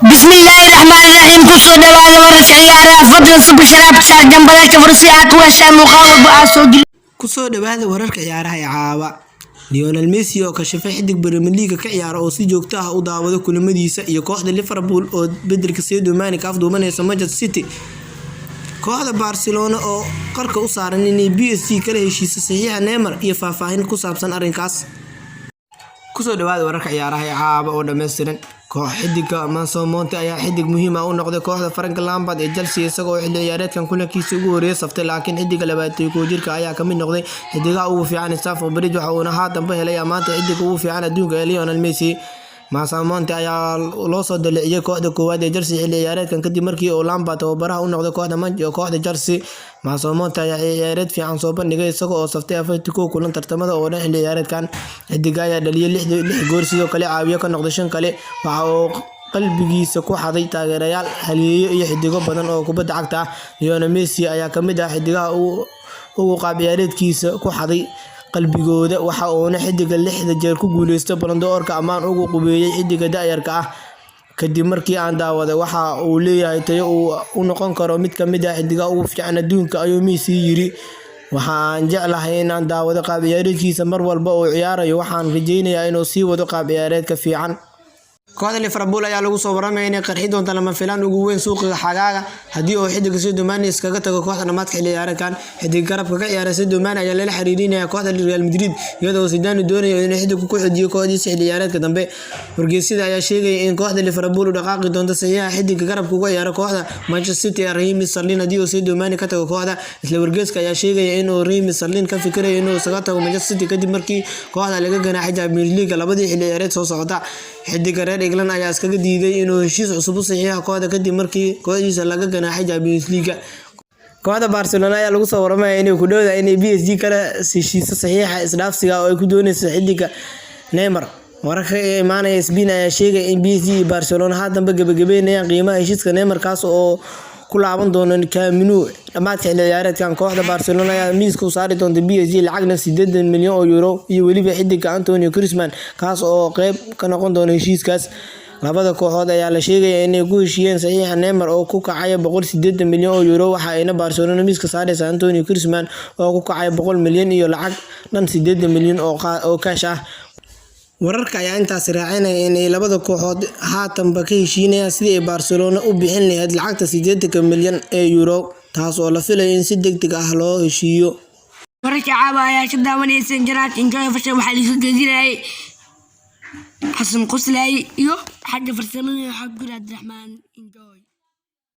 بسم الله الرحمن الرحيم كسو دواada wararka ciyaaraha fadlan sub sharaab saar jambalaasha fursiyaad u heshaa muuqaal baaso kusoo dhawaada wararka ciyaaraha ee caawa Lionel Messi oo ka shafay xidig Premier League ka ciyaara oo si joogto ah u daawado kulamadiisa iyo kooxda Liverpool oo bedelka Sadio Mane ka afduubanaysa Manchester City kooxda Barcelona oo qarka u saaran inay PSG kala heshiiso saxiixa Neymar iyo faahfaahin ku saabsan arrinkaas kusoo dhawaada wararka ciyaaraha ee caawa oo dhameystiran koox xidiga Monte ayaa xidig muhiim ah u noqday kooxda Frank Lampard ee Chelsea isagoo xilli ciyaareedkan kulankiisa ugu horeeyay saftay laakiin xidiga 21 jirka ayaa kamid noqday xidiga ugu fiican Stamford Bridge waxa uu haatan helay amaanta xidiga ugu fiican adduunka ee Lionel Messi Monte ayaa loo soo dalciyay kooxda koowaad ee Chelsea xilli ciyaareedkan kadib markii uu Lampard tababaraha u noqday kooxda Chelsea Monte ayaa ciyaareed fiican soo bandhigay isagoo saftay 41 kulan tartamada oo dhan xilli ciyaareedkan xidiga ayaa dhaliyay 6 gool sidoo kale caawiyo ka noqday 5 kale waxa uu qalbigiisa ku xaday taageerayaal haliyeeyo iyo xidigo badan oo kubadda cagta Lionel Messi ayaa kamid ah xidigaha ugu qaab ciyaareedkiisa ku xaday qalbigooda waxa uu xidiga 6 jeer ku guuleystay Ballon d'Or-ka amaan ugu qubeeyay xidiga da'yarka ah kadib markii aan daawaday waxa uu leeyahay tayo uu noqon karo mid kamid ah xidiga ugu fiican adduunka ayuu Messi yiri waxaan jeclahay in aan daawado qaab ciyaareedkiisa mar walba oo ciyaarayo waxaan rajeynayaa inuu sii wado qaab ciyaareedka fiican kooxda Liverpool ayaa lagu soo waramay inay qarxi doonto lama filaan ugu weyn suuqa xagaaga hadii uu xidiga Sadio Mane iskaga tago kooxda dhamaadka xilli ciyaareedkan xidig garabka ka ciyaara Sadio Mane ayaa la xiriirinaya kooxda Real Madrid iyadoo Zidane doonayo inuu xidiga ku xidiyo kooxdiisa xilli ciyaareedka dambe wargeysida ayaa sheegay in kooxda Liverpool u dhaqaaqi doonto saxiixa xidiga garabka uga ciyaara kooxda Manchester City Raheem Sterling hadii uu Sadio Mane ka tago kooxda isla wargeyska ayaa sheegay in uu Raheem Sterling ka fikirayo inuu isaga tago Manchester City kadib markii kooxda laga ganaaxay Champions League labadii xilli ciyaareed soo socda xidiga reer England ayaa iskaga diiday inuu heshiis cusub u saxiixo kooxda kadib markii kooxdiisa laga ganaaxay Champions League kooxda Barcelona ayaa lagu soo waramay inay ku dhawaaday inay PSG kala heshiiso saxiixa isdhaafsiga oo ay ku doonayso xidiga Neymar wararka imaanaya Spain ayaa sheegay in PSG iyo Barcelona haatan gabagabeynayaan qiimaha heshiiska Neymar kaas oo ku laaban doona Camp Nou dhamaadka xilli ciyaareedkan kooxda Barcelona ayaa miiska u saari doonta PSG lacagna 8 milyan oo euro iyo waliba xidiga Antonio Griezmann kaas oo qayb ka noqon doona heshiiskaas labada kooxood ayaa la sheegay inay ku heshiiyeen saxiixa Neymar oo ku kacay 180 milyan oo euro waxa ayna Barcelona miiska saaraysa Antonio Griezmann oo ku kacay 100 milyan iyo lacag dhan 8 milyan oo cash ah wararka ayaa intaas raacinaya in labada kooxood haatanba ka heshiinayaan sidii ay Barcelona u bixin lahayd lacagta 80 milyan ee euro taas oo la filayo in si degdeg ah loo heshiiyo wararka caawa ayaa ka daawanaysan jaraad enjoy fashion waxa la isku jeedinayay xasan qoslay iyo xagga farsamada xaq guraad raxmaan enjoy